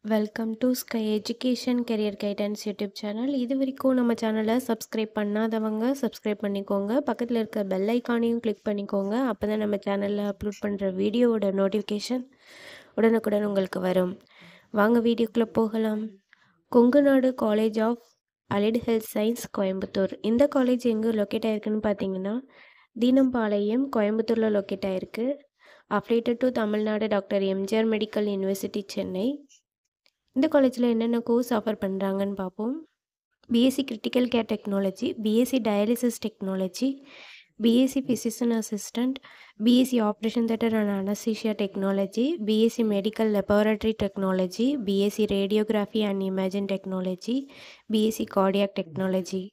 Welcome to sky education career guidance YouTube channel. இது வரைக்கும் நம்ம சேனலை சப்ஸ்கிரைப் பண்ணாதவங்க சப்ஸ்கிரைப் பண்ணிக்கோங்க. பக்கத்தில் இருக்க பெல் ஐக்கானையும் கிளிக் பண்ணிக்கோங்க. அப்போ தான் நம்ம சேனலில் அப்லோட் பண்ணுற வீடியோவோட நோட்டிஃபிகேஷன் உடனுக்குடன் உங்களுக்கு வரும். வாங்க வீடியோக்குள்ளே போகலாம். Kongu Nadu college of allied health science Coimbatore. இந்த காலேஜ் எங்கே லொக்கேட் ஆகிருக்குன்னு பார்த்தீங்கன்னா தீனம்பாளையம் கோயம்புத்தூரில் லொக்கேட் ஆகிருக்கு. Affiliated to Tamil Nadu doctor MGR medical university Chennai. இந்த காலேஜில் என்னென்ன கோர்ஸ் ஆஃபர் பண்ணுறாங்கன்னு பார்ப்போம். BSc critical care technology, BSc dialysis technology, BSc physician assistant, BSc operation theatre and anaesthesia technology, BSc medical laboratory technology, BSc radiography and imagine technology, BSc cardiac technology.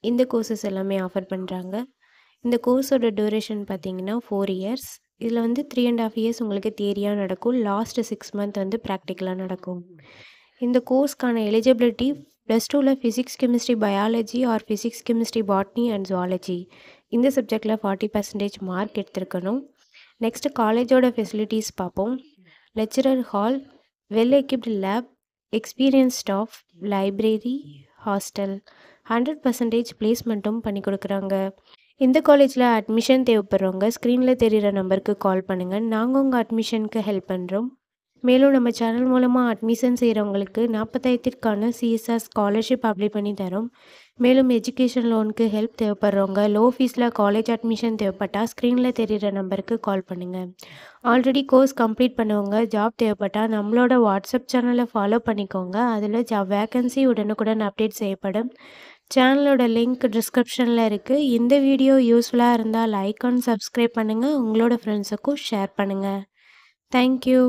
இந்த courses எல்லாமே offer பண்ணுறாங்க. இந்த கோர்ஸோட duration பார்த்தீங்கன்னா 4 years. இதில் 3.5 years உங்களுக்கு தியரியாக நடக்கும். Last 6 month ப்ராக்டிக்கலாக நடக்கும். இந்த கோர்ஸ்க்கான எலிஜிபிலிட்டி +2ல் physics chemistry biology R physics chemistry botany and zoology இந்த சப்ஜெக்டில் 40% மார்க் எடுத்திருக்கணும். நெக்ஸ்ட்டு காலேஜோட ஃபெசிலிட்டிஸ் பார்ப்போம். Lecturer hall, well equipped lab, experience staff, library, hostel, 100% பிளேஸ்மெண்ட்டும் பண்ணி கொடுக்குறாங்க. இந்த காலேஜில் அட்மிஷன் தேவைப்படுறவங்க ஸ்க்ரீனில் தெரிகிற நம்பருக்கு கால் பண்ணுங்கள். நாங்கள் உங்கள் அட்மிஷனுக்கு ஹெல்ப் பண்ணுறோம். மேலும் நம்ம சேனல் மூலமாக அட்மிஷன் செய்கிறவங்களுக்கு 40,000க்கான சிஎஸ்ஆர் ஸ்காலர்ஷிப் அப்ளை பண்ணி தரோம். மேலும் எஜுகேஷன் லோனுக்கு ஹெல்ப் தேவைப்படுறவங்க லோ ஃபீஸில் காலேஜ் அட்மிஷன் தேவைப்பட்டால் ஸ்க்ரீனில் தெரிகிற நம்பருக்கு கால் பண்ணுங்கள். ஆல்ரெடி கோர்ஸ் கம்ப்ளீட் பண்ணவங்க ஜாப் தேவைப்பட்டால் நம்மளோட வாட்ஸ்அப் சேனலை ஃபாலோ பண்ணிக்கோங்க. அதில் ஜாப் வேக்கன்சி உடனுக்குடன் அப்டேட் செய்யப்படும். சேனலோட லிங்க் டிஸ்கிரிப்ஷனில் இருக்குது. இந்த வீடியோ யூஸ்ஃபுல்லாக இருந்தால் லைக் அண்ட் சப்ஸ்கிரைப் பண்ணுங்கள். உங்களோட ஃப்ரெண்ட்ஸுக்கும் ஷேர் பண்ணுங்கள். தேங்க்யூ.